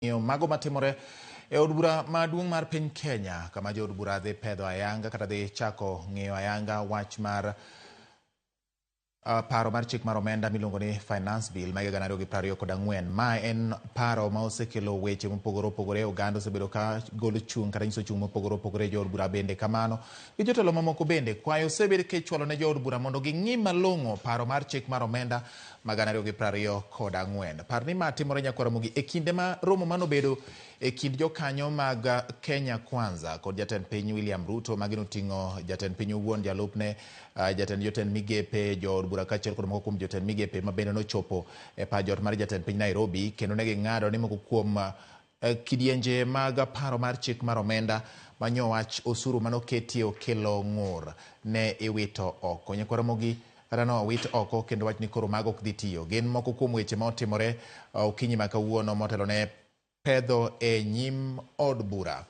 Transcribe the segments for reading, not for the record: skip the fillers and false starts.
Mago matimore e od bura maduong' mar piny Kenya kama jo od bura dhi pedho ayanga kata dhi chako ng'iyo ayanga wach mar paro mar chik mar omenda miluongo ni Finance Bill ma higa 2024. Ma en paro ma osekelo weche mopogore opogore. Oganda osebedo ka golo chung' kata nyiso chung' mopogore opogore. Jo od bura bende kamano gi jotelo mamoko bende kwayo osebedo kichwalo ne jo od bura mondo ging'i malong'o paro mar chik mar omenda ma 2024. Parni ma timore Nyakwaromogi e kinde ma romo manobedo e kind jokanyo mag Kenya Kwanza kod jatend piny William Ruto ma gino ting'o jatend piny owuon, jalupne, jotend migepe, jo od bura kaachiel kod moko kuom jotend migepe ma bende nochopo e pajot mar jatend piny Nairobi, kendo ne ging'ado ni moko kuom kidienje mag paro mar chik mar omenda manyo wach osuru manoketie okelo ng'ur ne iwito oko. Nyakwaromogi kata no wit oko kendo wach ni koro mago ok dhi tiyo. Gin moko kuom weche ma otimore okinyi ma kawuono motelo ne pedho e nyim od bura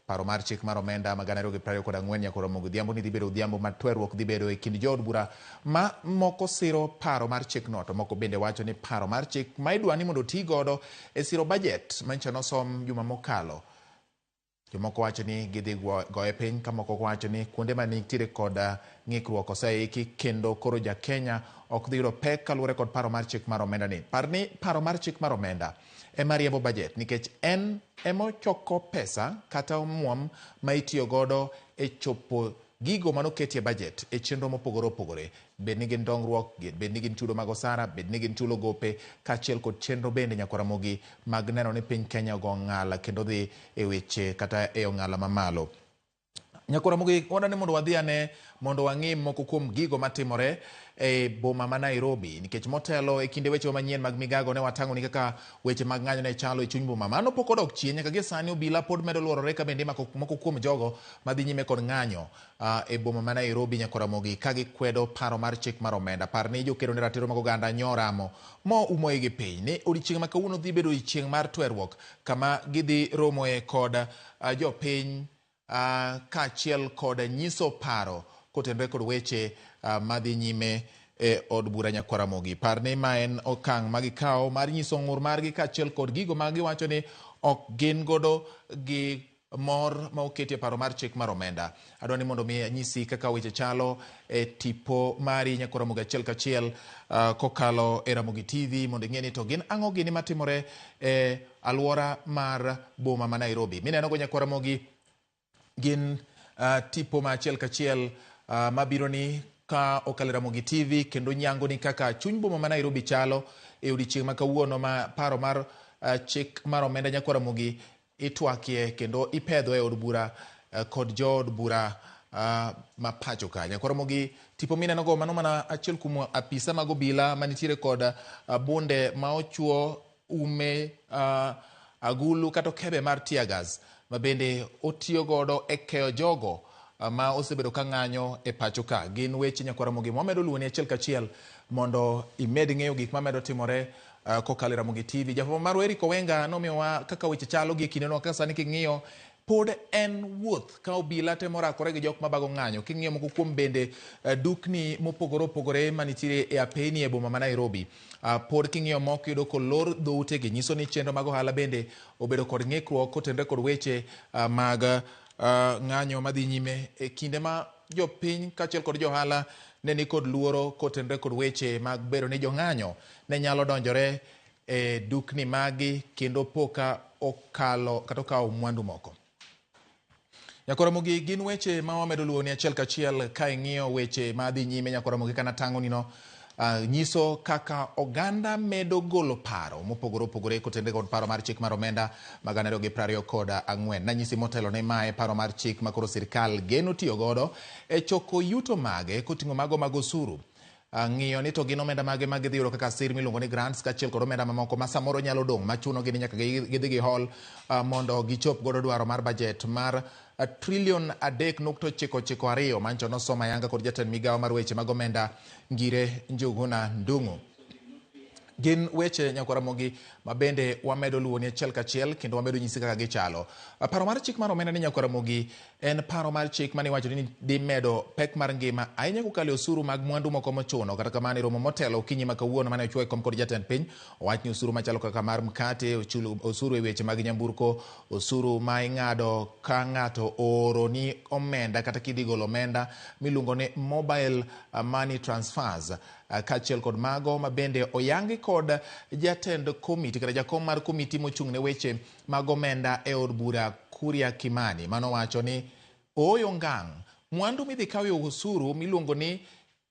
paro mar chik mar omenda ma 2024. Nyakwaromogi odhiambo ni dhi bedo odhiambo ma twerruok dhi bedo e kind jo od bura ma moko siro paro mar chik no, to moko bende wacho ni paro mar chik ma idwa ni mondo ti godo e siro budget manyicha nosom juma mokalo. Jomoko wacho ni gidhi goye piny, ka moko wacho ni kuonde ma nitiere kod ng'ikruok oseiki kendo koro ja Kenya ok dhi yudo pek kaluwore kod paro mar chik mar omenda ni. Parni paro mar chik mar omenda ema riembo budget nikech en emochoko pesa kata omuom ma itiyo godo e chopo gigo manoketie budget e chenro mopogore opogore. Bed ni gin dongruok, bed ni gin chudo mag osara, bed ni gin chulo gope, kaachiel kod chenro bende Nyakwaromogi mag neno ni piny Kenya go ng'ala kendo dhi e weche kata e ong'ala mamalo. Nyakwaromogi wadwa ni mondo wadhi ane mondo wang'i moko kuom gigo matimore e boma ma Nairobi, nikech motelo e kinde weche manyien mag migago ne watang'o ni kaka weche mag ng'anyo ne chalo e chuny boma. Mano pok odok chien, nyaka gie sani obila pod medo luorore ka bende moko kuom jogo madhi nyime kod ng'anyo e boma ma Nairobi Nyakwaromogi ka gikwedo paro mar chik mar omenda. Par ni jokedo ne ratiro mag oganda nyoramo mo umoe gi piny ni odiochieng' ma kawuono dhi bedo odiochieng' mar twerruok kama gidhi romoe kod jopiny kaachiel kod nyiso paro kotenore kod weche madhi nyime e od bura Nyakwaromogi. Parni ma en okang' magikawo mar nyiso ng'ur margi kaachiel kod gigo ma giwacho ni ok gin godo gi mor ma oketie paro mar chik mar omenda. Adwa ni mondo mi anyisi kaka weche chalo e tipo mari Nyakwaromogi achiel kachiel kokalo e Ramogi TV mondo ing'e ni to gin ang'o gini matimore e alwora mar boma ma Nairobi. Mineno go Nyakwaromogi gin tipo ma achiel kachiel mabiro ni ka okalo Ramogi TV kendo nyango ni kaka chuny boma ma Nairobi chalo e odiochieng' ma kawuono ma paro mar chik mar omenda Nyakwaromogi itwakie kendo ipedho e od bura kod jo od bura ma pacho ka. Nyakwaromogi tipo mineno go mano mana achiel kuom apisa mag obila manitiere kod bunde ma ochuo ume agulu kata kebe mar tear gas ma bende otiyo godo e keyo jogo ma osebedo ka ng'anyo e pacho ka. Gin weche Nyakwaromogi mwamedo luoni achiel kachiel mondo imed ng'eyo gik mamedo timore kokalo Ramogi TV. Jafwambo marwa Eric Owenga nomiyowa kaka weche chalo gi kindeno kaka sani king'iyo pod en wuoth ka obila temo rakore gi jok mabago ng'anyo. King'iyo moko kuom bende dukni mopogore opogore manitiere e apeni e boma ma Nairobi, pod king'iyo moko yudo kolor dhoutegi nyiso ni chenro mag ohala bende obedo kod ng'ikruok kotenore kod weche mag ng'anyo madhi nyime e kinde ma jopiny kaachiel kod johala ne ni kod luoro kotenore kod weche mag bedo ni jong'anyo ne nyalo donjore e dukni magi kendo poka okalo kata okawo mwandu moko. Nyakwaromogi gin weche ma wamedo luoni achiel kachiel ka ing'iyo weche madhi nyime Nyakwaromogi kana tang'o nino nyiso kaka oganda medo golo paro mopogore opogore kotenore kod paro mar chik mar omenda ma 2024. Nanyisi motelo ne mae paro mar chik ma koro sirkal geno tiyo godo e choko yuto mage koting'o mago mag osuru. Ng'iyo ni to gin omenda mage ma gidhi yudo kaka sir miluongo ni grants kaachiel kod omenda mamoko ma samoro nyalo dong' machunogi ni nyaka gidhi gihol mondo gichop godo dwaro mar budget mar $3.992 trillion mancho nosom ayanga kod jatend migawo mar weche mag omenda Ngire Njuguna Ndung'u. Gin weche Nyakwaromogi mabende wamedo luwo ni achiel kachiel kendo wamedo nyisi kaka gichalo. Paro mar chik mar omenda ni Nyakwar Ramogi en paro mar chik mane wacho ni dhi medo pek mar ngima ahinya kokalo osuru mag mwandu moko mochuno. Kata kamano romo motelo okinyi ma kawuono mane ochwoyo kom kod jatend piny owach ni osuru machalo kaka mar mkate, osuru e weche mag nyamburko, osuru ma ing'ado ka ng'ato oro ni omenda kata kidhi golo omenda miluongo ni mobile money transfers, kaachiel kod mago mabende oyangi kod jatend komiti kata jakom mar komiti mochung' ne weche mag omenda e od bura Kuria Kimani mano wacho ni oyo ngang' mwandu midhi kawe osuru miluongo ni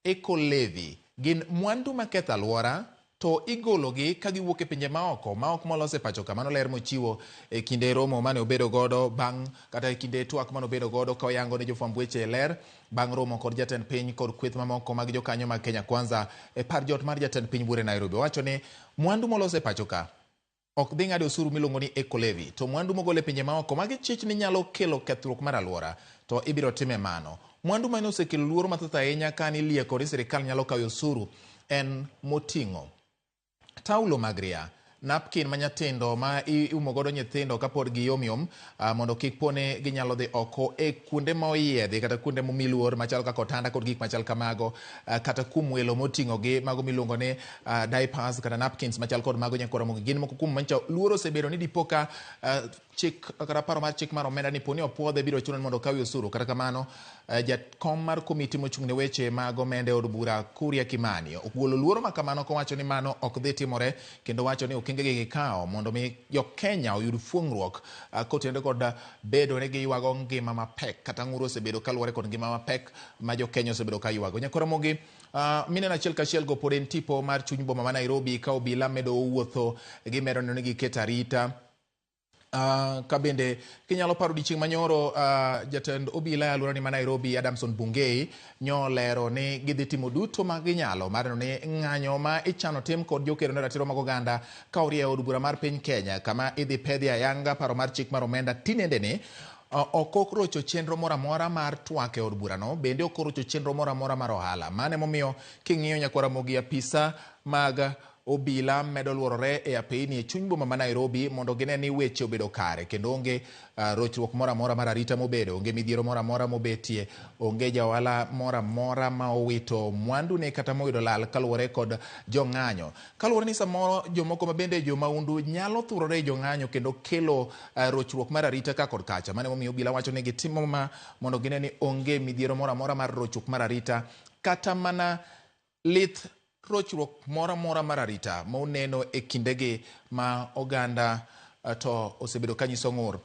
eco levy gin mwandu maketho alwora to igologi ka giwuok e pinje maoko maok molos e pacho ka. Mano ler mochiwo e kinde romo mane obedo godo bang' kata e kinde twak mane obedo godo ka oyango ne jofwamb weche ler bang' romo kod jatend piny kod kweth mamoko mag jokanyo mag Kenya Kwanza e par jot mar jatend piny bure Nairobi. Wacho ni mwandu molos e pacho ka ok dhi ng'ado osuru miluongo ni eco levy to mwandu mogol e pinje maoko magi chich ni nyalo kelo kethruok mar alwora to ibiro time mano. Mwandu mane osekelo luoro mathoth ahinya ka ni lieko ni sirikal nyalo kawo osuru en moting'o taulo mag ria, napkin manyatindo ma iumo godo nyithindo kapod giyomyom mondo kik pone ginyalo dhi oko e kuonde ma oyiedhi kata kuonde momiluor machalo kaka otanda kod gik machal kamago, kata kum welo moting'o gi mago miluongo ni diapers kata napkins machal kod mago Nyakwar Ramogi gin moko kuom mancha luoro osebedo ni dipo ka chik kata paro mar chik mar omenda ni poni opuodhe biro chuno mondo kawi osuru. Kata kamano jakom mar komiti mochung' ne weche mag omenda e od bura Kuria Kimani ogolo luoro ma kamano kowacho ni mano ok dhi timore kendo wacho ni okenge gi gikawo mondo mi jo Kenya oyud fuong'ruok kotende kod bedo ni giywago ngima mapek kata ng'uro osebedo kaluwore kod ngima mapek ma jo Kenya osebedo ka ywago. Nyakwar Ramogi mineno achiel kachiel go pod en tipo mar chuny boma ma Nairobi ka obila medo wuotho gimedo neno ni giketo arita. Ka bende kinyalo paro dichieng' manyoro jatend obila e alworani ma Nairobi Adamson Bungei nyolero ni gidhi timo duto ma ginyalo mar neno ni ng'anyo ma ichano tim kod jokero ne ratiro mag oganda ka orie od bura mar piny Kenya kama idhi pedhi ayanga paro mar chik mar omenda tinende ni ok okrocho chenro moro amora mar twak e od burano, bende ok okrocho chenro moro amora mar ohala. Mane momiyo king'iyo Nyakwar Ramogi apisa mag obila medo luorore e apeyini e chuny boma ma Nairobi mondo gine ni weche obedo kare kendo onge rochruok moro amora mar arita mobedo, onge midhiero moro amora mobetie, onge jaohala moro amora ma owito mwandu ne kata moyudo lal kaluwore kod jong'anyo. Kaluwore ni samoro jomoko mabende jomaundu nyalo thurore e jong'anyo kendo kelo rochruok mar arita ka kod kacha. Mane momiyo obila wacho ni gitimo ma mondo gine ni onge midhiero moro amora mar rochruok mar arita kata mana lith rochruok moro amora mar arita ma uneno e kindegi ma oganda to osebedo ka nyiso ng'ur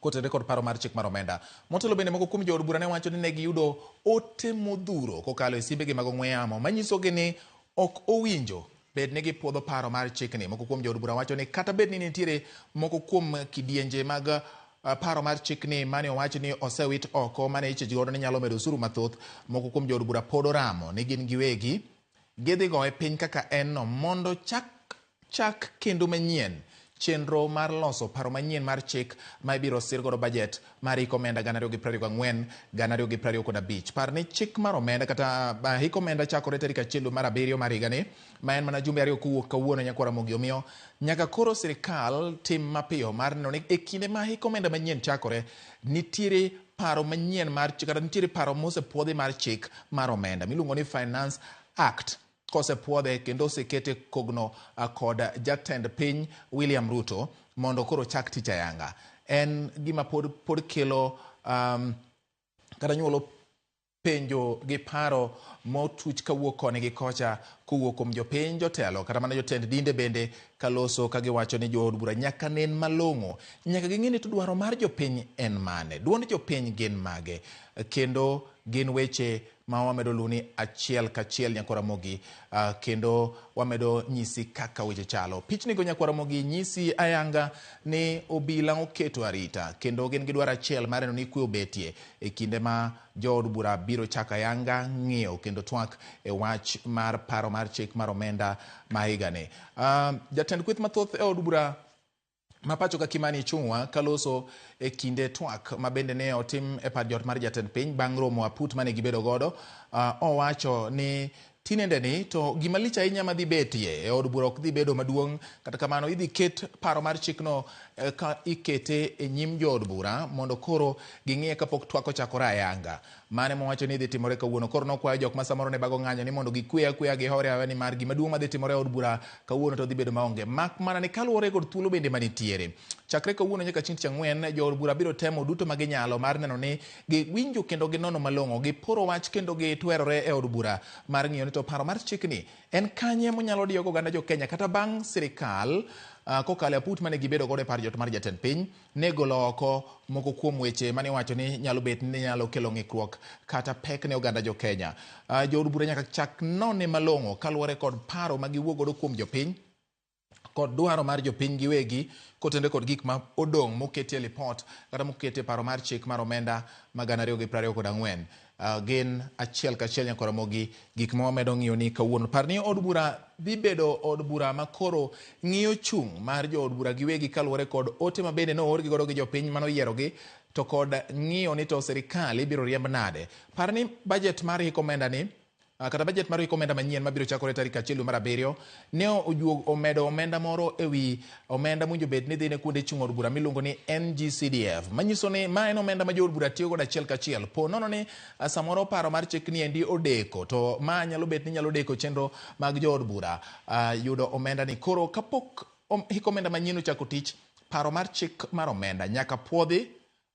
kotende kod paro mar chik mar omenda. Motelo bende moko kuom jood bura ne wacho ni ne giyudo ote modhuro kokalo e simbegi mag ong'we yamo manyisogi ni ok owinjo bed ni gipuodho paro mar chikni. Moko kuom jood bura wacho ni kata bed ni nitiere moko kuom kidienje mag paro mar chikni mane owacho ni osewit oko mane ichich godo ni nyalo medo osuru mathoth, moko kuom jood bura pod oramo ni gin giwegi gidhi goye piny kaka en no mondo chak kendo manyien chenro mar loso paro manyien mar chik ma ibiro sir godo bajet mar hik omenda 2024 2025. Par ni chik mar omenda kata hik omenda chakore tarik 1 dwe mar 7 mar higani ma en mana jumbe 2 kowuok kawuono Nyakwar Ramogi. Omiyo nyaka koro sirikal tim mapiyo mar neno ni e kinde ma hik omenda manyien chakore nitiere paro manyien mar chik kata nitiere paro mosepuodhi mar chik mar omenda miluongo ni Finance Act kosepuodhe kendo osekete kogno kod jatend piny William Ruto mondo koro chak tich ayanga. En gima pod kelo kata nyuolo penjo gi paro motuch kawuok koni gi kocha kowuok kuom jopiny jotelo kata mana jotend dinde bende kaloso ka giwacho ni jood bura nyaka nen malong'o, nyaka ging'e ni to dwaro mar jopiny en mane, duond jopiny gin mage, kendo gin weche ma wamedo luni achiel kachiel Nyakwar Ramogi kendo wamedo nyisi kaka weche chalo. Pichni go Nyakwar Ramogi nyisi ayanga ni obila oketo arita kendo gin gidwaro achiel mar neno ni kwe obetie e kinde ma jood bura biro chako ayanga ng'iyo kendo twak e wach mar paro mar chik mar omenda ma higani. Jatend kweth mathoth e od bura ma pacho ka Kimani Ichung'wa kaloso e kinde twak ma bende ne otim e par jot mar jatend piny bang' romo aput mane gibedo godo, owacho ni tinende ni to gima lich ahinya madhi betie e od bura ok dhi bedo maduong', kata kamano idhi ket paro mar chikno ka ikete e nyim jood bura mondo koro ging'iye kapok twak ochakore ayanga. Mane mowacho ni dhi timore kawuono. Koro nokwayo jok ma samoro ne bago ng'anyo ni mondo gikwe akweya gihore awe ni mar gima duong' madhi timore e od bura kawuono to dhi bedo maonge. Mak mana ni kaluwore kod thuolo bende manitiere. Chakre kawuono nyaka chieng' tich ang'wen, jood bura biro temo duto ma ginyalo mar neno ni giwinjo kendo ginono malong'o, giporo wach kendo gitwerore e od bura mar ng'iyo ni to paro mar chikni en kanye monyalo diyogo oganda jo Kenya kata bang' sirikal kokalo aput mane gibedo godo e par jot mar jatend piny ne golo oko moko kuom weche mane wacho ni nyalo bet ni nyalo kelo ng'ikruok kata pek ne oganda jo Kenya. Jood bura nyaka chak none malong'o kaluwore kod paro ma giwuok godo kuom jopiny kod dwaro mar jopiny giwegi kotende kod gik ma odong' moketie lipot kata moketie paro mar chik mar omenda ma 2024 gin achiel kachiel nyaka ramogi gik ma wamedo ng'iyo ni kawuono. Par ni od bura dhi bedo od bura ma koro ng'iyo chung' mar jood bura giwegi kaluwore kod ote ma bende noorgi godo gi jopiny manoyierogi to kod ng'iyo ni to sirikal ibiro riemb nade. Par ni budget mar hik omenda ni kata budget mar hik omenda manyien mabiro chakore tarik 1 dwe mar 7 ne omedo omenda moro ewi omenda mwinjo bed ni dhi ne kuonde chung' od bura miluongo ni NGCDF, manyiso ni ma en omenda ma jood bura tiyo godo achiel kachiel. Po nono ni samoro paro mar chik ni endi odeko, to ma nyalo bet ni nyalo deko chenro mag jood bura yudo omenda ni. Koro kapok hik omenda manyien ochako tich, paro mar chik mar omenda nyaka puodhi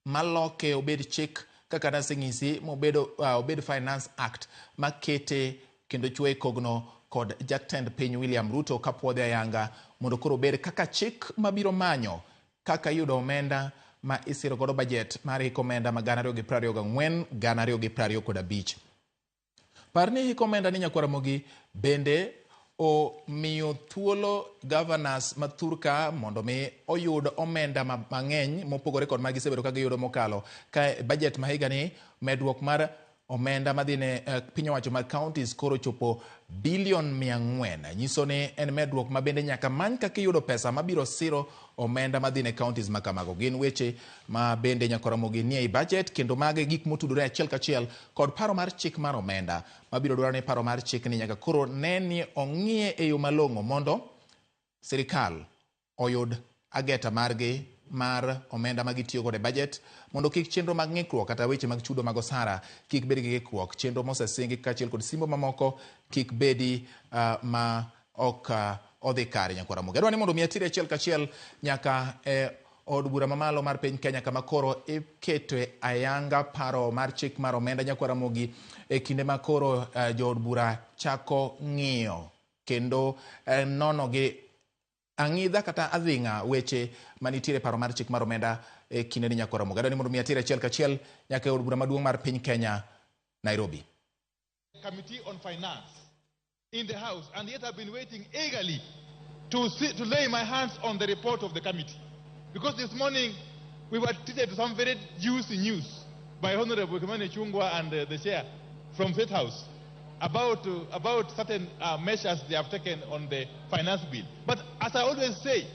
maloke obed chik kaka naseng'isi obed Finance Act makete kendo chwe kogno kod jatend piny William Ruto kapuodhe ayanga mondo koro bed kaka chik mabiro manyo kaka yudo omenda ma isiro godo budget mar hik omenda ma 2024 2025. Par ni hik omenda ni nyakwaramogi bende omiyo thuolo governors ma Thurka mondo mi oyud omenda mang'eny mopogore kod magi sebedo ka giyudo mokalo ka budget ma higa ni medruok mar omenda madhi ne piny owacho mag counties koro chopo bilion 400. Nyiso ni en medruok ma bende nyaka many kaka iyudo pesa mabiro siro omenda madhi ne counties ma kamago. Gin weche ma bende nyakwaramogi nie i budget kendo mage gik motudore achiel kachiel kod paro mar chik mar omenda mabiro dwaro ni paro mar chik ni nyaka koro ne ni ong'iye e yo malong'o mondo sirikal oyud ageta margi mar omenda ma gitiyo godo e budget mondo kik chenro mag ng'ikruok kata weche mag chudo mag osara kik bed gi ng'ikruok. Chenro mosesingi kaachiel kod simbo mamoko kik bedi ma ok odhi kare nyakwaramogi. Adwa ni mondo mi atire achiel kachiel nyaka od bura mamalo mar piny Kenya kama koro ikete ayanga paro mar chik mar omenda nyakwaramogi e kinde ma koro jood bura chako ng'iyo kendo nono gi ang'idha kata adhing'a weche manitiere paro mar chik mar omenda e kinde ni nyakwaramogi. Adwa ni mondo mi atire achiel kachiel nyaka e od bura maduong' mar piny Kenya, Nairobi. Committee on Finance in the House, and yet I've been waiting eagerly to lay my hands on the report of the committee. Because this morning we were treated to some very juicy news by Honorable Kimani Ichung'wah and the chair from State House about certain measures they have taken on the finance bill. But as I always say,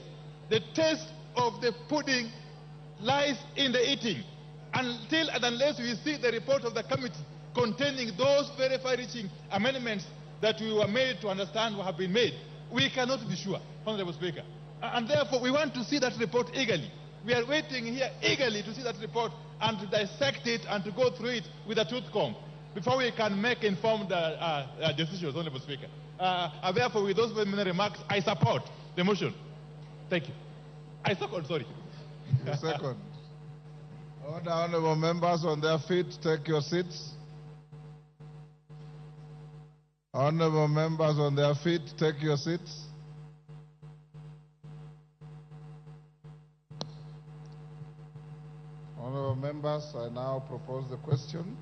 the taste of the pudding lies in the eating. Until and unless we see the report of the committee containing those very far-reaching amendments that we were made to understand what have been made, we cannot be sure, Honorable Speaker. And therefore, we want to see that report eagerly. We are waiting here eagerly to see that report and to dissect it and to go through it with a tooth comb before we can make informed decisions, Honorable Speaker. And therefore, with those many remarks, I support the motion. Thank you. I second, sorry. Second. Order, honorable members on their feet, take your seats. Honorable members on their feet, take your seats. Honorable members, I now propose the question,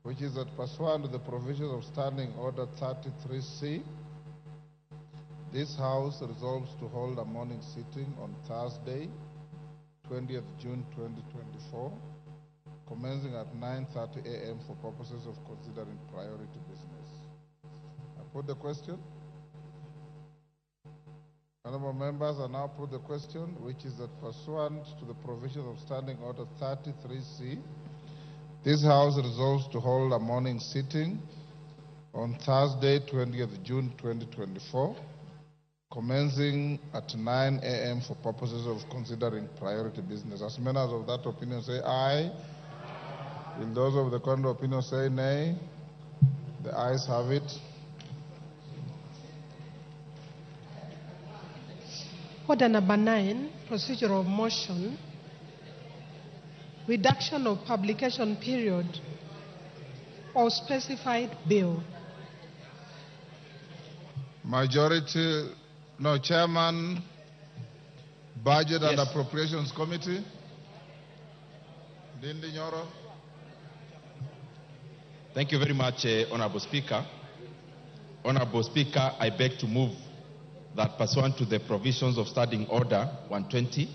which is that pursuant to the provisions of Standing Order 33C, this House resolves to hold a morning sitting on Thursday, 20th June 2024, commencing at 9:30 a.m. for purposes of considering priority business. I put the question. Honorable members, I now put the question, which is that pursuant to the provisions of Standing Order 33C, this House resolves to hold a morning sitting on Thursday, 20th June 2024, commencing at 9 a.m. for purposes of considering priority business. As members of that opinion say aye. Will those of the contrary opinion say nay? The ayes have it. Order number 9, procedural motion, reduction of publication period or specified bill. Chairman, Budget and Appropriations Committee. Dindi Nyoro. Thank you very much, Honorable Speaker. Honorable Speaker, I beg to move that pursuant to the provisions of Standing Order 120,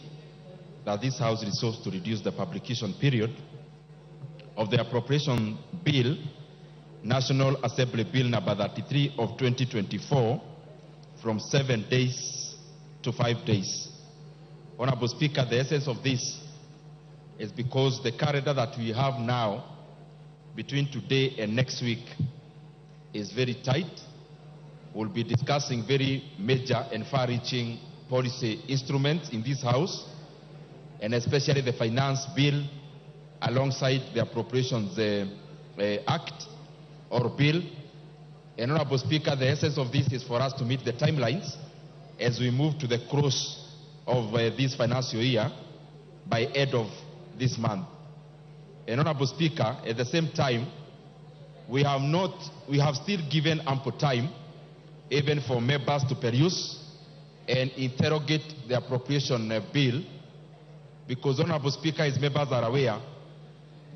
that this House resolves to reduce the publication period of the Appropriation Bill, National Assembly Bill number 33 of 2024, from 7 days to 5 days. Honorable Speaker, the essence of this is because the calendar that we have now between today and next week is very tight. We'll be discussing very major and far-reaching policy instruments in this House, and especially the Finance Bill alongside the Appropriations Act or Bill. And Honorable Speaker, the essence of this is for us to meet the timelines as we move to the close of this financial year by end of this month. And Honorable Speaker, at the same time, we have still given ample time even for members to peruse and interrogate the appropriation bill, because Honorable Speaker, as members are aware,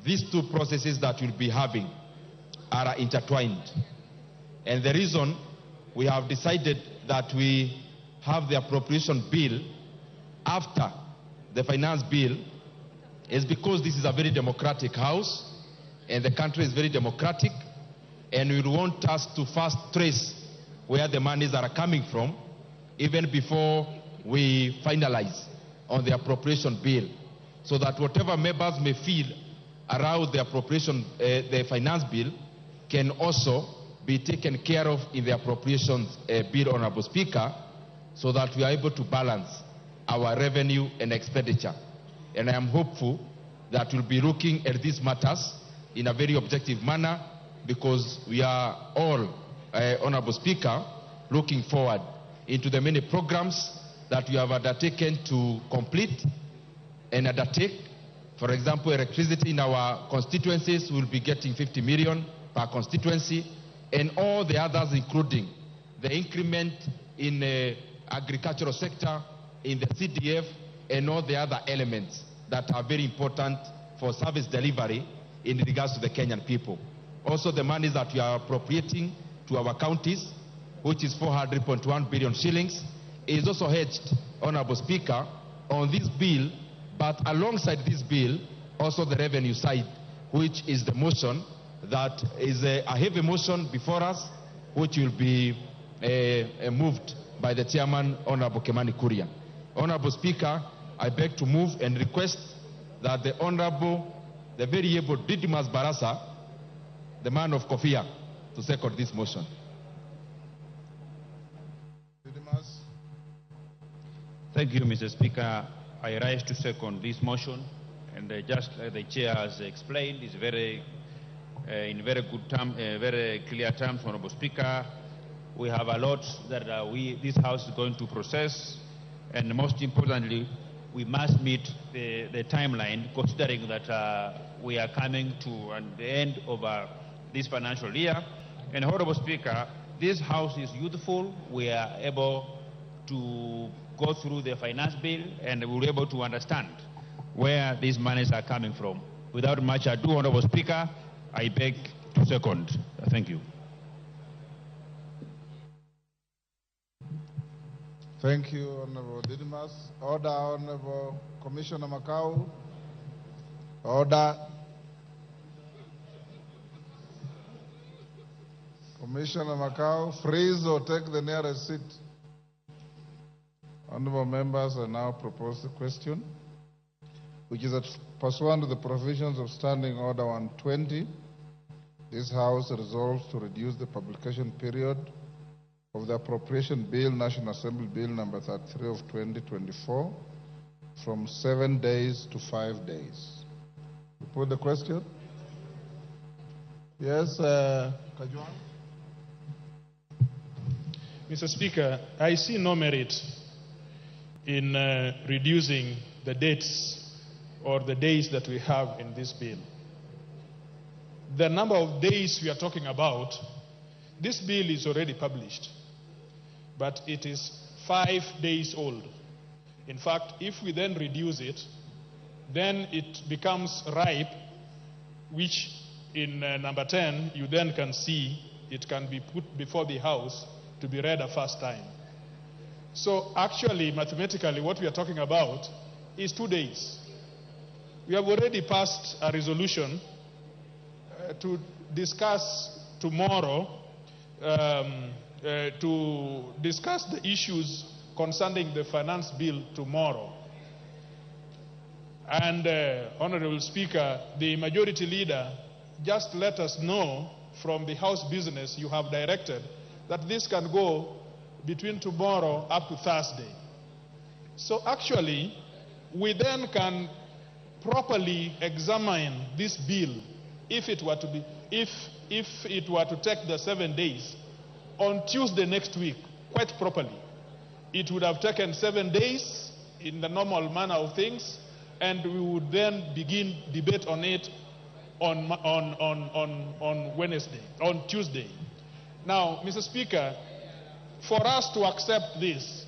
these two processes that we'll be having are intertwined. And the reason we have decided that we have the appropriation bill after the finance bill is because this is a very democratic House and the country is very democratic, and we want us to first trace where the monies are coming from even before we finalize on the appropriation bill, so that whatever members may feel around the appropriation, the finance bill, can also be taken care of in the appropriations bill, Honorable Speaker, so that we are able to balance our revenue and expenditure. And I am hopeful that we'll be looking at these matters in a very objective manner, because we are all, Honorable Speaker, looking forward into the many programs that we have undertaken to complete and undertake. For example, electricity in our constituencies will be getting 50 million per constituency, and all the others, including the increment in the agricultural sector, in the CDF, and all the other elements that are very important for service delivery in regards to the Kenyan people. Also, the money that we are appropriating to our counties, which is 400.1 billion shillings, is also hedged, Honorable Speaker, on this bill, but alongside this bill, also the revenue side, which is the motion that is a heavy motion before us, which will be moved by the Chairman, Honorable Kimani Kuria. Honorable Speaker, I beg to move and request that the Honorable, the very able Didimas Barasa, the man of Kofia, to second this motion. Didimas. Thank you, Mr. Speaker. I rise to second this motion, and just like the Chair has explained, it's very in very good term, very clear terms, Honorable Speaker. We have a lot that this House is going to process, and most importantly, we must meet the timeline, considering that we are coming to the end of this financial year. And Honorable Speaker, this House is youthful. We are able to go through the finance bill, and we'll be able to understand where these monies are coming from. Without much ado, Honorable Speaker, I beg to second. Thank you. Thank you, Honorable Didimas. Order, Honorable Commissioner Makau. Order. Commissioner Makau, freeze or take the nearest seat. Honorable members, I now propose the question, which is that pursuant to the provisions of Standing Order 120, This House resolves to reduce the publication period of the Appropriation Bill, National Assembly Bill number 33 of 2024, from 7 days to 5 days. You put the question? Yes, Kajwang? Mr. Speaker, I see no merit in reducing the dates or the days that we have in this bill. The number of days we are talking about, this bill is already published, but it is 5 days old. In fact, if we then reduce it, then it becomes ripe, which in number 10, you then can see it can be put before the House to be read a first time. So actually, mathematically, what we are talking about is 2 days. We have already passed a resolution to discuss tomorrow, to discuss the issues concerning the finance bill tomorrow. And, Honorable Speaker, the majority leader just let us know from the House business you have directed that this can go between tomorrow up to Thursday. So actually, we then can properly examine this bill if it were to take the 7 days on Tuesday next week, quite properly. It would have taken 7 days in the normal manner of things, and we would then begin debate on it on Tuesday. Now, Mr. Speaker, for us to accept this,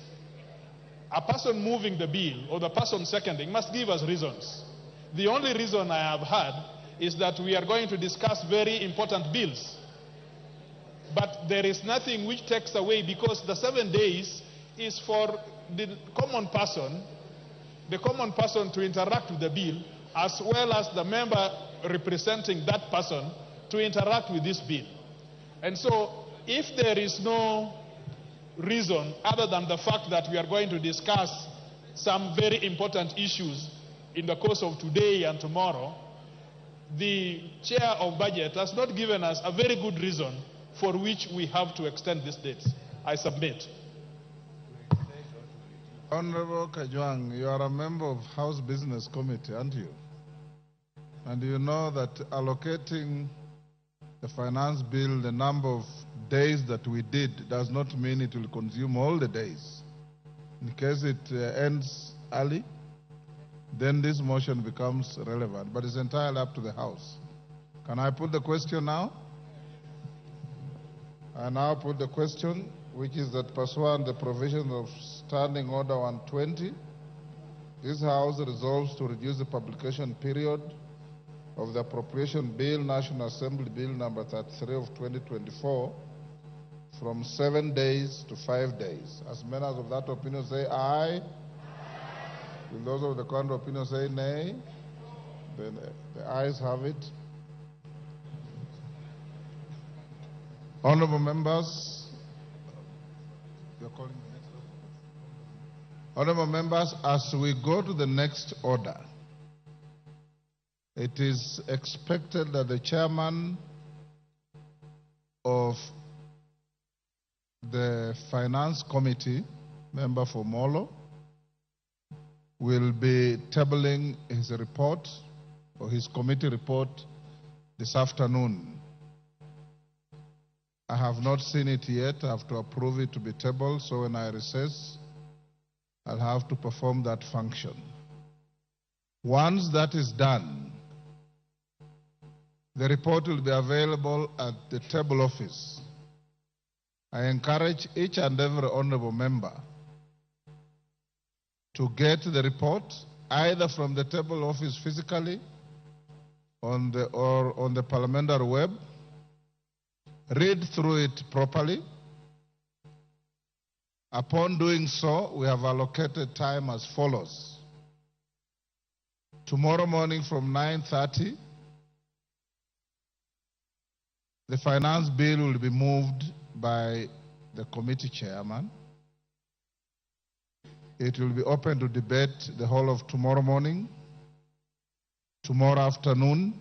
a person moving the bill or the person seconding must give us reasons. The only reason I have had is that we are going to discuss very important bills. But there is nothing which takes away, because the 7 days is for the common person to interact with the bill, as well as the member representing that person to interact with this bill. And so, if there is no reason other than the fact that we are going to discuss some very important issues in the course of today and tomorrow, the Chair of Budget has not given us a very good reason for which we have to extend this date. I submit. Honorable Kajwang, you are a member of House Business Committee, aren't you? And you know that allocating the finance bill, the number of days that we did, does not mean it will consume all the days. In case it ends early, then this motion becomes relevant, but it's entirely up to the House. Can I put the question now? I now put the question, which is that pursuant to the provisions of Standing Order 120, this House resolves to reduce the publication period of the Appropriation Bill, National Assembly Bill number 33 of 2024, from 7 days to 5 days. As members of that opinion say aye. Will those of the contrary opinion say nay? Then the ayes have it. Honorable members, you're calling the next order? Honorable members, as we go to the next order, it is expected that the chairman of the Finance Committee, member for Molo, will be tabling his report or his committee report this afternoon. I have not seen it yet. I have to approve it to be tabled, so when I recess, I'll have to perform that function. Once that is done, the report will be available at the table office. I encourage each and every honorable member to get the report either from the table office physically or on the parliamentary web. Read through it properly. Upon doing so, we have allocated time as follows. Tomorrow morning from 9:30, the finance bill will be moved by the committee chairman. It will be open to debate the whole of tomorrow morning. Tomorrow afternoon,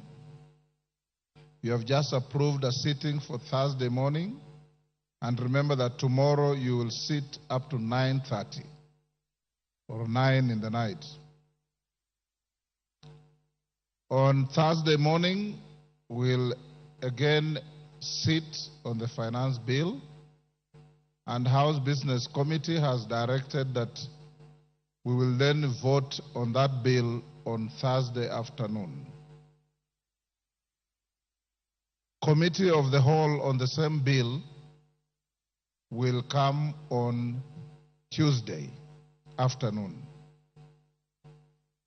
You have just approved a sitting for Thursday morning. And remember that tomorrow you will sit up to 9:30 or 9 in the night. On Thursday morning, we'll again sit on the finance bill, and House Business Committee has directed that we will then vote on that bill on Thursday afternoon. Committee of the Whole on the same bill will come on Tuesday afternoon.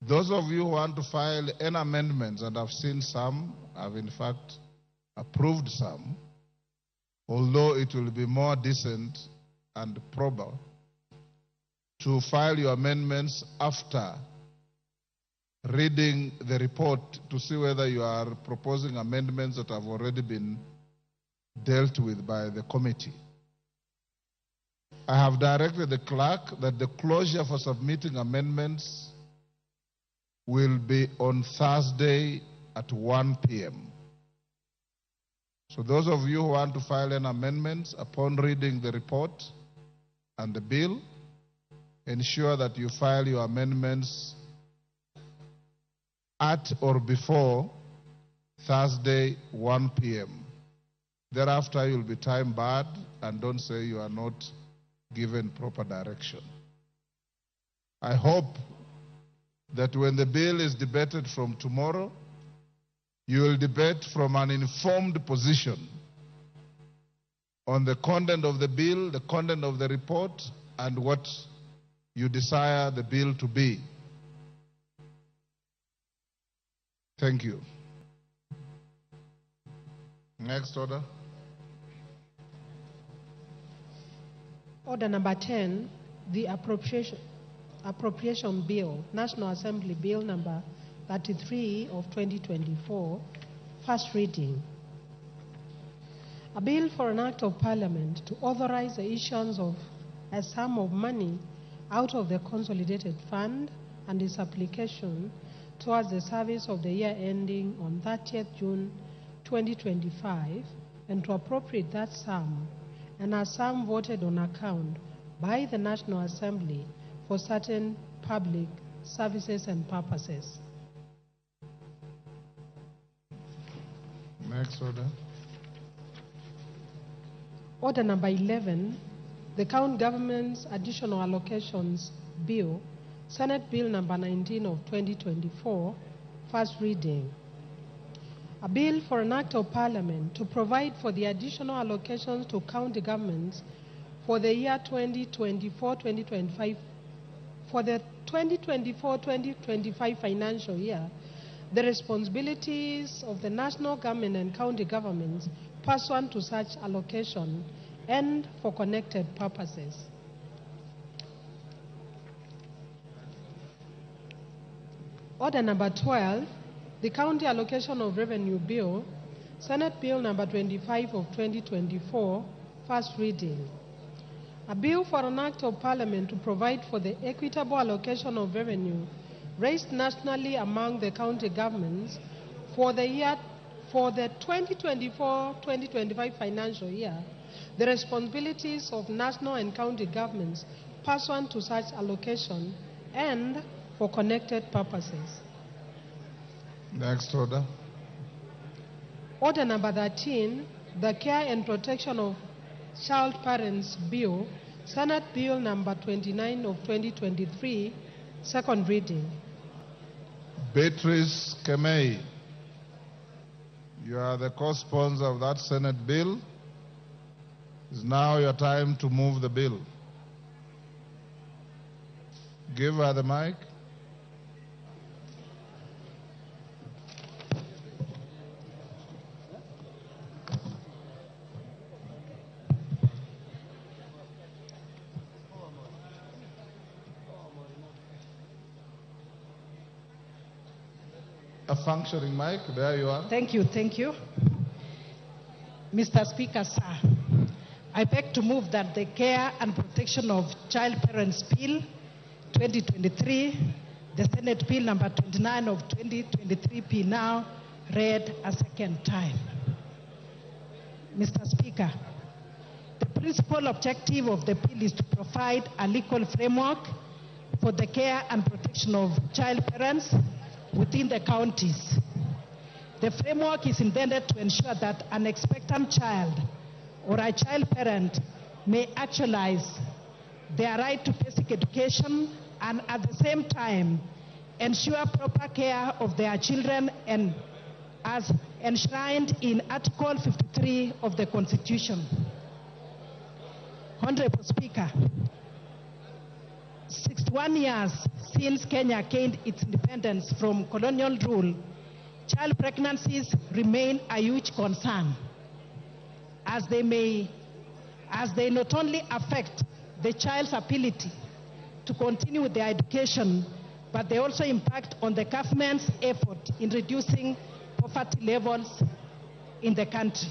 Those of you who want to file any amendments, and I've seen some, I've in fact approved some, although it will be more decent and proper to file your amendments after reading the report to see whether you are proposing amendments that have already been dealt with by the committee. I have directed the clerk that the closure for submitting amendments will be on Thursday at 1 p.m. So those of you who want to file any amendments upon reading the report and the bill, ensure that you file your amendments at or before Thursday 1 p.m. Thereafter, you'll be time barred, and don't say you are not given proper direction. I hope that when the bill is debated from tomorrow, you will debate from an informed position on the content of the bill, the content of the report, and what you desire the bill to be. Thank you. Next order. Order number 10, the Appropriation Bill, National Assembly Bill number 33 of 2024, first reading. A bill for an act of parliament to authorize the issuance of a sum of money out of the consolidated fund and its application towards the service of the year ending on 30th June 2025, and to appropriate that sum and a sum voted on account by the National Assembly for certain public services and purposes. Next order. Order number 11, the County Government's Additional Allocations Bill, Senate Bill number 19 of 2024, first reading. A bill for an act of parliament to provide for the additional allocations to county governments for the year 2024-2025, for the 2024-2025 financial year, the responsibilities of the national government and county governments pursuant to such allocation and for connected purposes. Order number 12, the County Allocation of Revenue Bill, Senate Bill number 25 of 2024, first reading. A bill for an act of parliament to provide for the equitable allocation of revenue raised nationally among the county governments for the 2024-2025 financial year, the responsibilities of national and county governments pursuant to such allocation and for connected purposes. Next order. Order number 13, the Care and Protection of Child Parents Bill, Senate Bill number 29 of 2023, second reading. Beatrice Kemei, you are the co-sponsor of that Senate bill. It's now your time to move the bill. Give her the mic. A functioning mic, there you are. Thank you. Mr. Speaker, sir, I beg to move that the Care and Protection of Child Parents Bill 2023, the Senate Bill number 29 of 2023 be now read a second time. Mr. Speaker, the principal objective of the bill is to provide a legal framework for the care and protection of child parents within the counties. The framework is intended to ensure that an expectant child or a child parent may actualize their right to basic education and at the same time ensure proper care of their children and as enshrined in Article 53 of the Constitution. Honorable Speaker, 61 years since Kenya gained its independence from colonial rule, child pregnancies remain a huge concern as they not only affect the child's ability to continue with their education, but they also impact on the government's effort in reducing poverty levels in the country.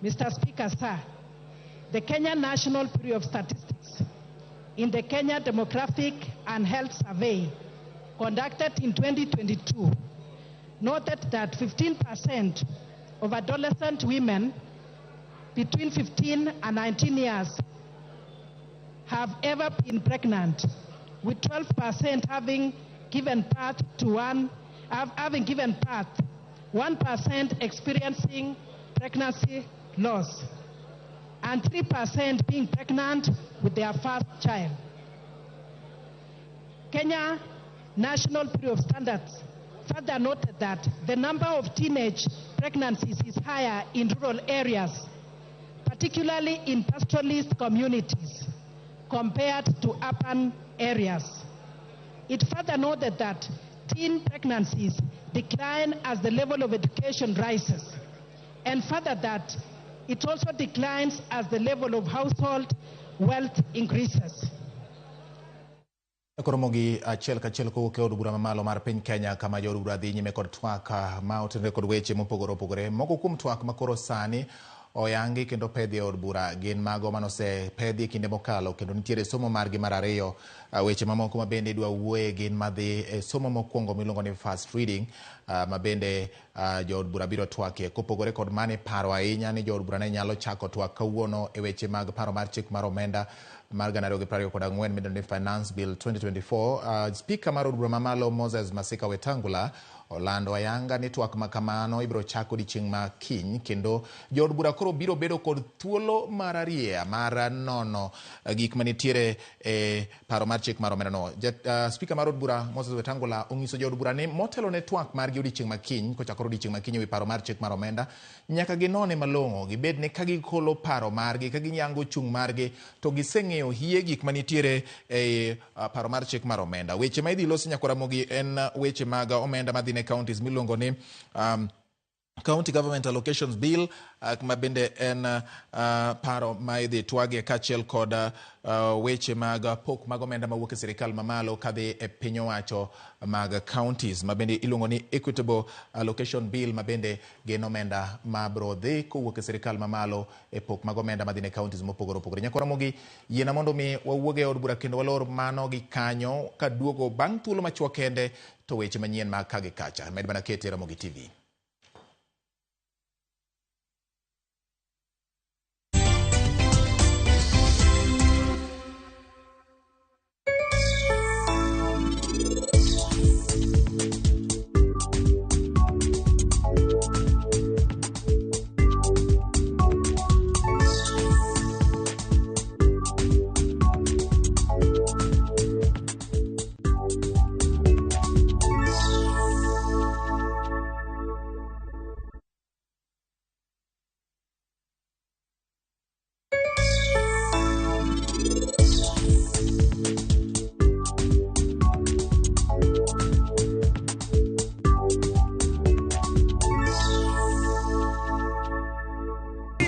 Mr. Speaker, sir, the Kenya National Bureau of Statistics, in the Kenya Demographic and Health Survey conducted in 2022, noted that 15% of adolescent women between 15 and 19 years have ever been pregnant, with 12% having given birth to 1% experiencing pregnancy loss, and 3% being pregnant with their first child. Kenya National Bureau of Standards further noted that the number of teenage pregnancies is higher in rural areas, particularly in pastoralist communities, compared to urban areas. It further noted that teen pregnancies decline as the level of education rises, and further that it also declines as the level of household wealth increases. Koromogi achiel kachiel kowuok e od bura mamalo mar piny Kenya kama jood bura dhi nyime kod twak ma otenore kod weche mopogore opogore. Moko kuom twak makoro sani oyangi kendo pedhi e od bura gin mago manose pedhi kinde mokalo kendo nitiere somo margi mar ariyo. Weche mamoko ma bende idwa wuoye gin madhi e somo mokwongo miluongo ni first reading ma bende jood bura biro twakie. Kopogore kod mane paro ahinya ni jood bura ne nyalo chako twak kawuono e weche mag paro mar chik mar omenda mar 2024 midendo ni Finance Bill 2024. Speaker mar od bura mamalo Moses Masika Wetangula olando ayanga ni twak makamano ibiro chako odiechieng' ma kiny kendo jood bura koro biro bedo kod thuolo mar ariya mar nono gik manitiere e paro mar chik mar omenda no. Speaker mar od bura Moses Wetangula onyiso jood bura ni motelo ne twak mar gi odiechieng' ma kiny kochakore odiechieng' ma kiny ewi paro mar chik mar omenda nyaka ginone malong'o gibed ne ka gikolo paro margi ka ginyango chung' margi to giseng'eyo hie gik manitiere e paro mar chik mar omenda. Weche ma idhi losi nyakora mogi en weche mag omenda madhi ne counties miluongo ni County Government Allocations Bill ma bende en paro ma idhi twagie kachiel kod weche mag pok mag omenda mawuok e sirikal mamalo kadhi e piny owacho mag counties ma bende iluongo ni Equitable Allocation Bill ma bende gin omenda ma bro dhi kowuok e sirikal mamalo e pok mag omenda madhi ne counties mopogore opogore. Nyakora mogi yiena mondo mi wawuoge e od bura kendo walor mano gi kanyo kaduogo bang' thuolo machuok kende to weche manyien mag kagi kacha. Med bana kete Ramogi TV.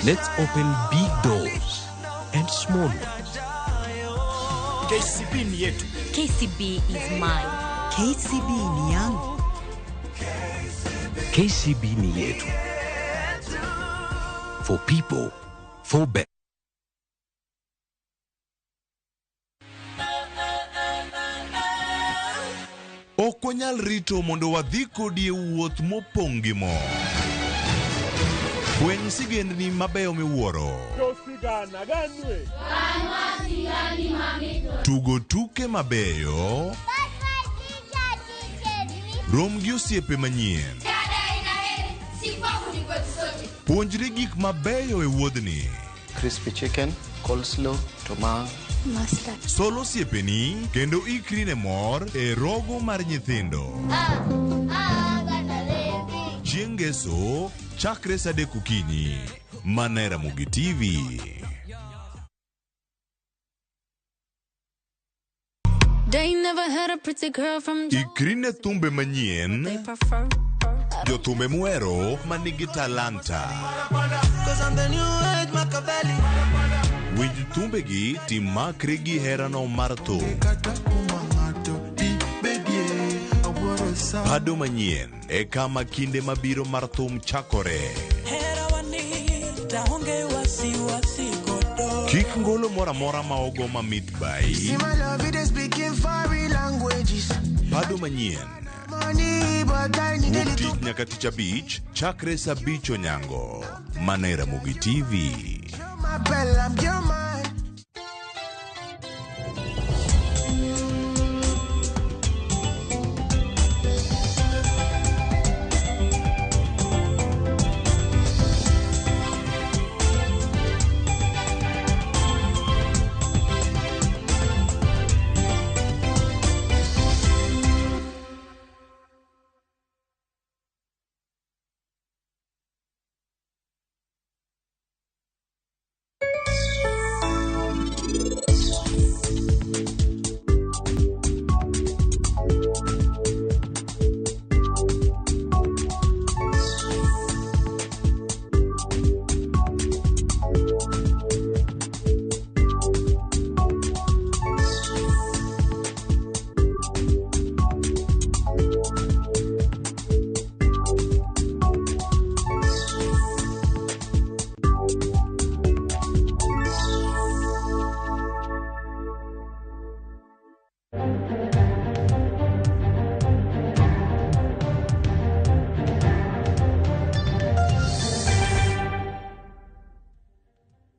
Let's open big doors and small ones. KCB ni yetu. KCB is mine. KCB ni yangu. KCB ni yetu. For people, for better. Ok wanyal rito mondo wadhi kodi e wuoth mopong' gi mor. Fweny sigendni mabeyo miwuoro. Tugo tuke mabeyo. Rom gi osiepe manyien. Puonjri gik mabeyo e wuodhni. Crispy chicken, coleslaw, tomato, mustard. Solo osiepeni kendo ikri ne mor e rogo mar nyithindo. Chieng' Ngeso chakre saa 3 okinyi mana e Ramogi TV. Ikri ne thumbe manyien, jothumbe muhero manigi talanta. Winj thumbegi timakri gi herano mar thum. Pado manyien e kama kinde mabiro mar thum chakore. Kik ngolo mora mora ma ogo mamit bai. Pado manyien wuok tich nyaka tich abich chakre saa 5 onyango mana e Ramogi TV.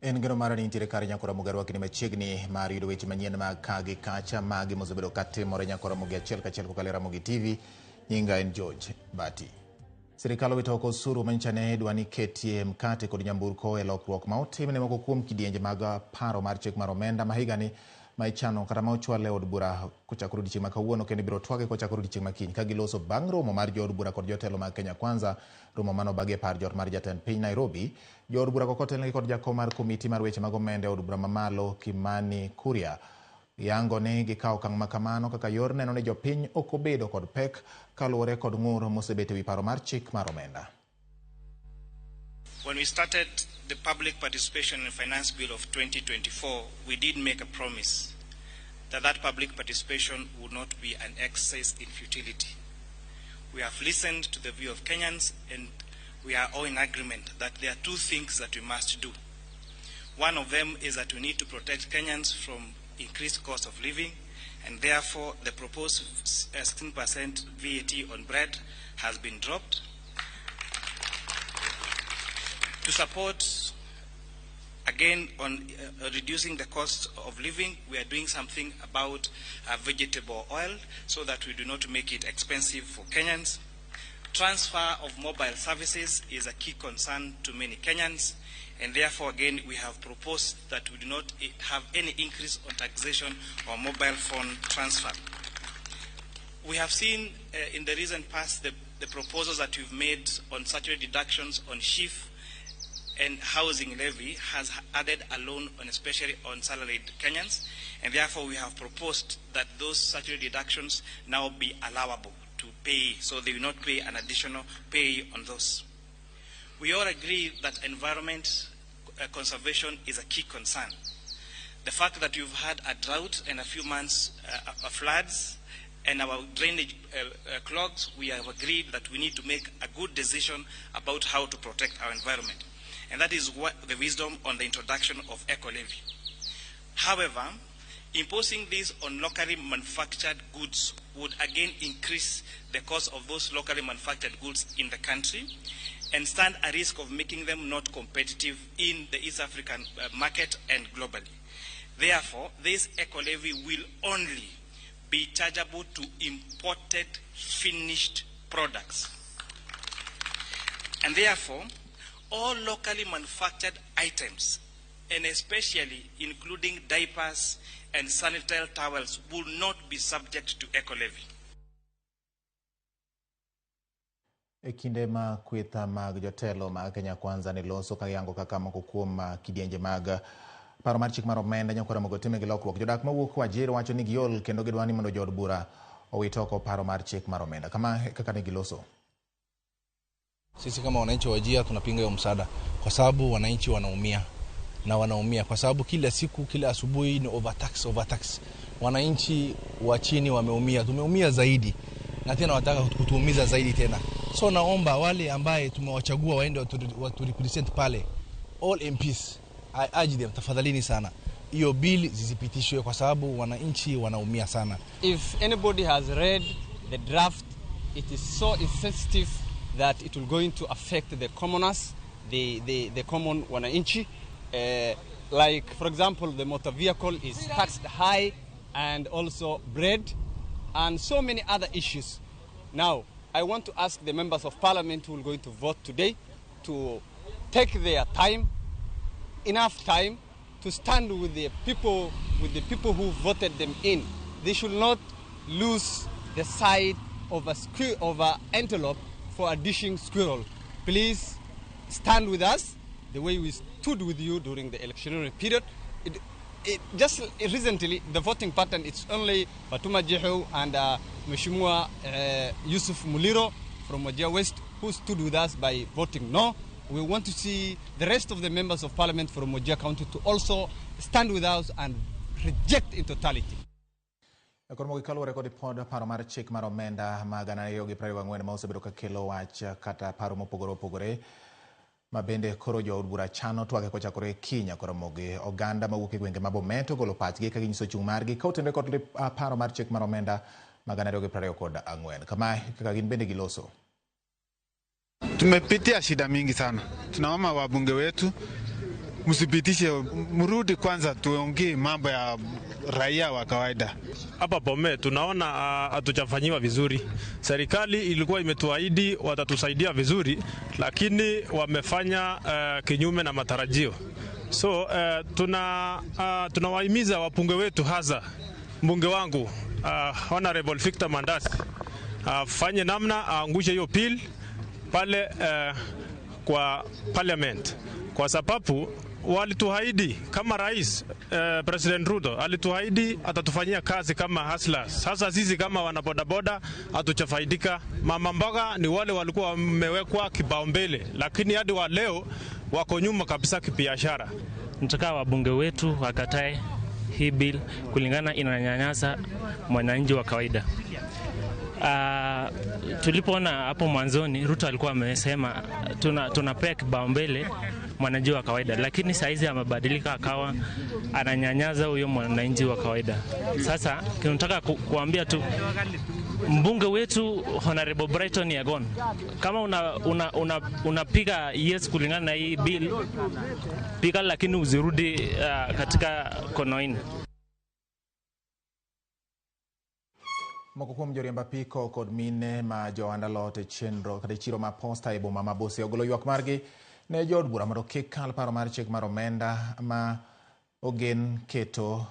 En geno mara ni intiere kare nyakora mugarwa kini machiegni mar yudo weche manyien mag kagi kacha magi mosebedo katimore nyakora mugi achiel kachiel kokalo Ramogi TV. Nyinga en George Bati. Sirikal owito oko osuru manyichane dwani ketie mkate kod nyamburko e lokruok ma otimne moko kuom kidienje mag paro mar chik mar omenda ma higani ma ichano kata ma ochwal e od bura kochakore odiechieng' ma kawuono kendo ibiro twage kochakore odiechieng' makiny ka giloso bang' romo mar jood bura kod jotelo mag Kenya Kwanza, romo mano bage par jot mar jatend piny Nairobi. Jood bura kotelnegi kod jakom mar komiti mar weche mag omenda e od bura mamalo Kimani Kuria yango ne gikawo okang' makamano kaka yor neno ne jopiny ok obedo kod pek kaluwore kod ng'ur mosebet ewi paro mar chik mar omenda. When we started the public participation in the Finance Bill of 2024, we did make a promise that that public participation would not be an exercise in futility. We have listened to the view of Kenyans, and we are all in agreement that there are two things that we must do. One of them is that we need to protect Kenyans from increased cost of living, and therefore the proposed 16% VAT on bread has been dropped. To support, again, on reducing the cost of living, we are doing something about vegetable oil so that we do not make it expensive for Kenyans. Transfer of mobile services is a key concern to many Kenyans, and therefore, again, we have proposed that we do not have any increase on taxation or mobile phone transfer. We have seen in the recent past the proposals that we've made on statutory deductions on SHIF and housing levy has added a loan on especially on salaried Kenyans, and therefore we have proposed that those statutory deductions now be allowable to pay, so they will not pay an additional pay on those. We all agree that environment conservation is a key concern. The fact that we've had a drought and a few months of floods and our drainage clogs, we have agreed that we need to make a good decision about how to protect our environment. And that is what the wisdom on the introduction of eco-levy. However, imposing this on locally manufactured goods would again increase the cost of those locally manufactured goods in the country and stand a risk of making them not competitive in the East African market and globally. Therefore, this eco-levy will only be chargeable to imported finished products. And therefore, all locally manufactured items, and especially including diapers and sanitary towels, will not be subject to eco-levy. Ekinde ma kwitha mag jotelo mag Kenya Kwanza ni loso kayango kaka moko kuom kidienje mag paro mar chik mar omenda nyakwara mogo time gi lokruok. Jodak mawuok Wajir wacho ni giol kendo gidwani mondo jood bura owit oko paro mar chik mar omenda. Kama kaka ni giloso. Sisi kama wananchi wa Wajir tunapinga hiyo msaada kwa sababu wananchi wanaumia kwa sababu kila siku kila asubuhi ni overtax. Wananchi wa chini wameumia, tumeumia zaidi na tena wataka kutuumiza zaidi tena. So naomba wale ambaye tumewachagua waende watu represent pale, all MPs, I urge them tafadhalini sana hiyo bill zisipitishwe kwa sababu wananchi wanaumia sana. If anybody has read the draft, it is so insensitive that it will going to affect the commoners, the common wananchi. Like for example, the motor vehicle is taxed high, and also bread, and so many other issues. Now, I want to ask the members of parliament who are going to vote today to take their time, enough time, to stand with the people who voted them in. They should not lose the side of a antelope for a dishing squirrel. Please stand with us the way we stood with you during the electionary period. Just recently, the voting pattern, it's only Fatuma Jehu and Mheshimiwa Yusuf Muliro from Wajir West who stood with us by voting no. We want to see the rest of the members of parliament from Wajir County to also stand with us and reject in totality. Kormo gikalo rekodi pod paro mar chik mar omenda magana yogi 24 ma osebedo ka kelo wach kata paro mopogore mabende koro jood bura chano twage kochakore Kenya koromogi oganda mawuok e gwenge mabometo golo pachgi ka ginyiso chung margi ka otende kod paro mar chik mar omenda magana yogi 24. Kama kaka gin bende giloso. Tumepitia shida mingi sana. Tunaomba wabunge wetu msipitishe, mrudi kwanza tuongee mambo ya raia wa kawaida. Hapa Bomet tunaona hatujafanyiwa vizuri. Serikali ilikuwa imetuahidi watatusaidia vizuri, lakini wamefanya kinyume na matarajio. So tunawahimiza wabunge wetu, hasa mbunge wangu Honorable Victor Mandasi fanye namna aangushe hiyo bill pale kwa parliament, kwa sababu walituahidi kama rais President Ruto alituahidi atatufanyia kazi kama hustlers. Sasa sisi kama wanabodaboda hatujafaidika. Mama mboga ni wale walikuwa wamewekwa kipaumbele, lakini hadi wa leo wako nyuma kabisa kibiashara. Nataka wabunge wetu wakatae hii bill kulingana inanyanyasa mwananchi wa kawaida. Tulipoona hapo mwanzoni Ruto alikuwa amesema tunapea kipaumbele mwananchi wa kawaida, lakini saizi amebadilika akawa ananyanyaza huyo mwananchi wa kawaida. Sasa tunataka kuambia tu mbunge wetu Honorable Brighton Yagon, kama unapiga yes kulingana na hii bill, piga lakini uzirudi katika konoini. Moko kuom joriemb apiko kod mine ma joanda lot e chenro kata chiro ma posta e boma ma Busia ogolo ywak margi ne jood bura mondo kik kal paro mar chik mar omenda ma ogen keto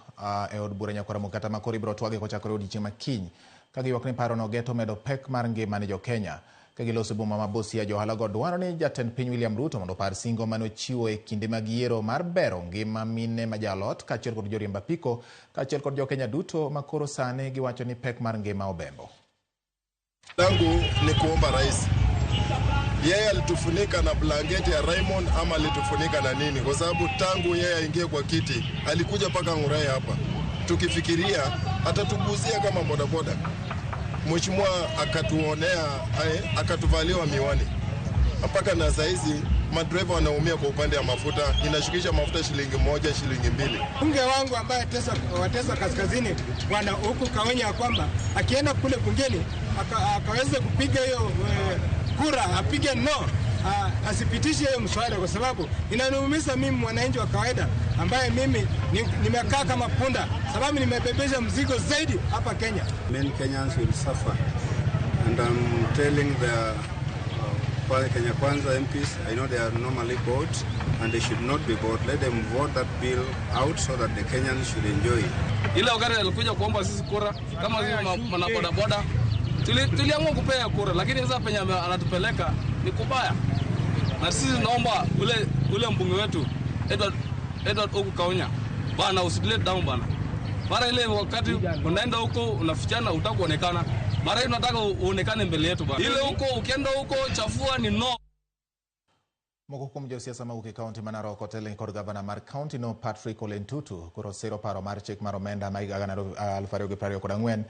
e od bura nyakwara kata ma koro ibiro twage kochakore odiechieng' makiny ka giywak ni paro no geto medo pek mar ngima ne jo Kenya. Ka giloso boma ma Busia, johala go dwaro ni jatend piny William Ruto mondo par singo mane ochiwo e kinde mag yiero mar bero ngima mine ma jalot kaachiel kod joriemb apiko kaachiel kod jo Kenya duto ma koro sane giwacho ni pek mar ngima obembo. Langu ni kuomba rais, yeye alitufunika na blanketi ya Raymond ama alitufunika na nini? Kwa sababu tangu yeye aingie kwa kiti alikuja paka Ngurai hapa, tukifikiria atatuguzia kama bodaboda. Mheshimiwa akatuonea, akatuvaliwa miwani mpaka na saizi madriver wanaumia kwa upande ya mafuta, inashukisha mafuta shilingi 1, shilingi 2. Bunge wangu ambaye Watesa Kaskazini bwana huku kaonya kwamba akienda kule bungeni akaweze kupiga hiyo kura, apige no, asipitishe hiyo mswada, kwa sababu inaniumiza mimi mwananchi wa kawaida ambaye mimi nimekaa kama punda, sababu nimebebesha mzigo zaidi hapa Kenya. Many Kenyans will suffer, and I'm telling the Kenya Kwanza MPs, I know they are normally bought and they should not be bought. Let them vote that bill out so that the Kenyans should enjoy it. Ile wakati alikuja kuomba sisi kura kama sisi mana boda tuliamua kupea kura, lakini sasa penye anatupeleka ni kubaya. Na sisi naomba ule mbunge wetu Edward Oku Kaonya, bana usidile down bana. Mara ile wakati unaenda huko unafichana utakuonekana. Mara hii tunataka uonekane mbele yetu bana. Ile huko ukienda huko chafua ni no. Moko kuom josiasa mawuok e kaunti ma Narok otel kod gavana mar kaunti no Patrick Ole Ntutu koro siro paro mar chik mar omenda ma higa 2024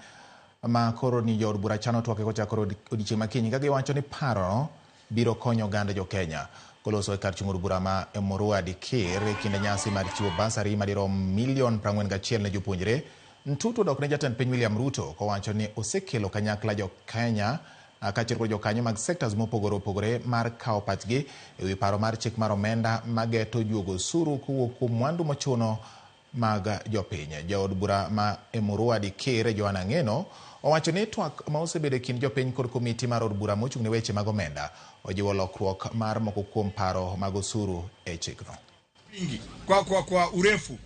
ma koro ni jood bura chano twake kochakore odiechieng' makiny ka giwacho ni paro biro konyo oganda jo Kenya koloso e kar chung' od bura ma Emurua Dikir e kinde nyasi mar chiwo basari madirom $41 ne jopuonjre. Ntutu odok ne jatend piny William Ruto kowacho ni osekelo kanyakla jo Kenya kaachiel kod jokanyo mag sectors mopogore opogore mar kawo pachgi e wi paro mar chik mar omenda mageto juogo osuru kowuok kuom mwandu mochuno mag jopiny. Jaod bura ma Emurua Dikir Joanna Ng'eno owacho ni twak ma osebedo e kind jopiny kod komiti mar od bura mochung' ne weche mag omenda ojiwo lokruok mar moko kuom paro mag osuru e chikno. Kwa urefu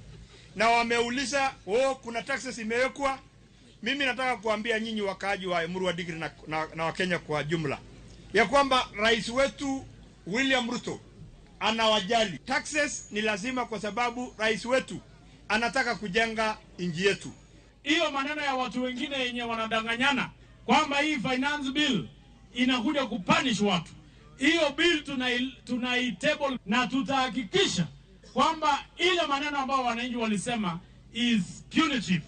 na wameuliza kuna taxes imewekwa. Mimi nataka kuambia nyinyi wakaaji wa Emurua Dikir na Wakenya kwa jumla ya kwamba rais wetu William Ruto anawajali. Taxes ni lazima kwa sababu rais wetu anataka kujenga nchi yetu. Hiyo maneno ya watu wengine yenye wanadanganyana kwamba hii finance bill inakuja kupunish watu. Hiyo bill tunaitable na tutahakikisha kwamba ile maneno ambayo wananchi walisema is punitive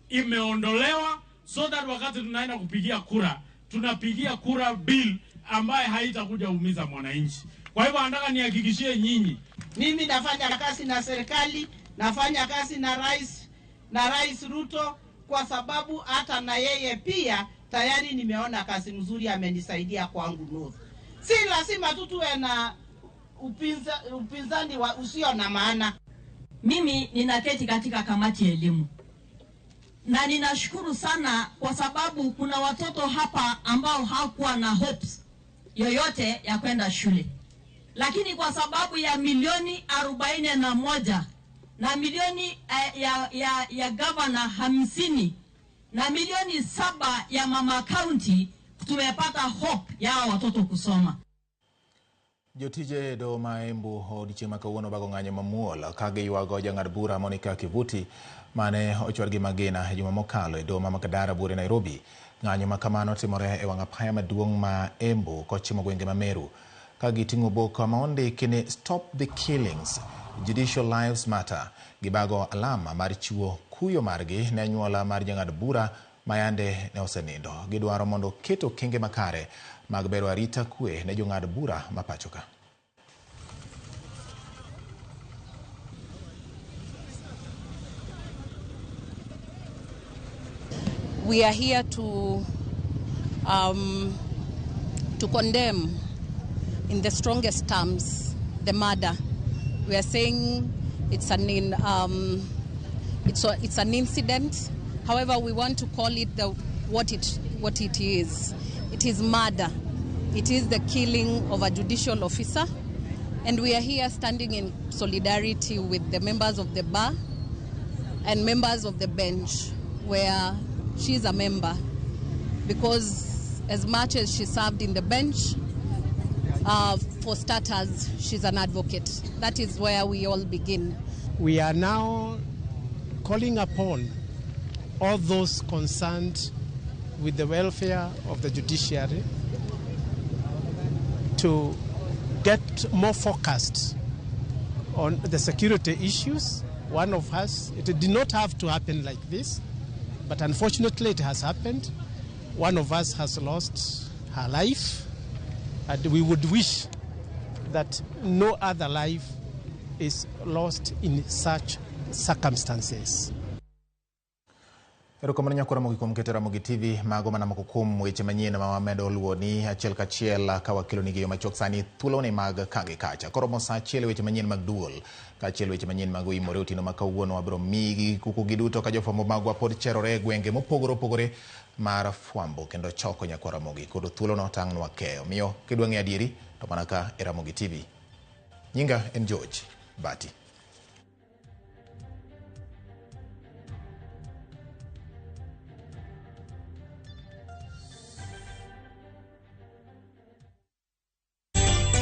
imeondolewa, so that wakati tunaenda kupigia kura tunapigia kura bill ambaye haitakuja umiza mwananchi. Kwa hivyo nataka nihakikishie nyinyi, mimi nafanya kazi na serikali, nafanya kazi na rais Ruto, kwa sababu hata na yeye pia tayari nimeona kazi mzuri amenisaidia kwangu North. Si lazima tu tuwe na upinzani usio na maana. Mimi ninaketi katika kamati ya elimu na ninashukuru sana kwa sababu kuna watoto hapa ambao hawakuwa na hopes yoyote ya kwenda shule, lakini kwa sababu ya milioni 41 na milioni ya governor 50 na milioni 7 ya mama county tumepata hope ya watoto kusoma. Jotije do ma Embu odiechieng' ma kawuono bago ng'anyo mamuol ka giywago jang'ad bura Monica Kivuti mane ochwal gi magina e juma mokalo e Doma Makadara bure Nairobi. Ng'anyo ma kamano timore e wang' apaya maduong' ma Embu kochimo gwenge ma Meru ka giting'o boka ma ondiki ni Stop the Killings, Judicial Lives Matter. Gibago alama mar chiwo kuyo margi ne anyuola mar jang'ad bura mayande ne osenindo. Gidwaro mondo keto kenge makare mag bero arita kwe ne jong'ad bura mapachoka. We are here to condemn in the strongest terms the murder. We are saying it's an incident. However, we want to call it what it is. It is murder. It is the killing of a judicial officer, and we are here standing in solidarity with the members of the bar and members of the bench, where she is a member, because as much as she served in the bench, for starters, she's an advocate. That is where we all begin. We are now calling upon all those concerned with the welfare of the judiciary to get more focused on the security issues. One of us, it did not have to happen like this, but unfortunately it has happened. One of us has lost her life, and we would wish that no other life is lost in such circumstances. Erokamano nyakora mogi kuom keto Ramogi TV mago mana moko kuom weche manyien ma wamedo luwo ni achiel kachiel ka wakilo nigi yo machok sani thuolo ne mag kange kacha. Koro mosa achiel weche manyien mag duol ka achiel weche manyien mag imore utino ma kawuono wabro migi kuku giduto ka jofwambo magwa pod cherore gwenge mopogore opogore mar fwambo kendo choko nyakora mogi kod thuolo no tang'nwa keyo. Miyo kidwa ng'e adieri to mana ka Ramogi TV. Nyinga en George Bati.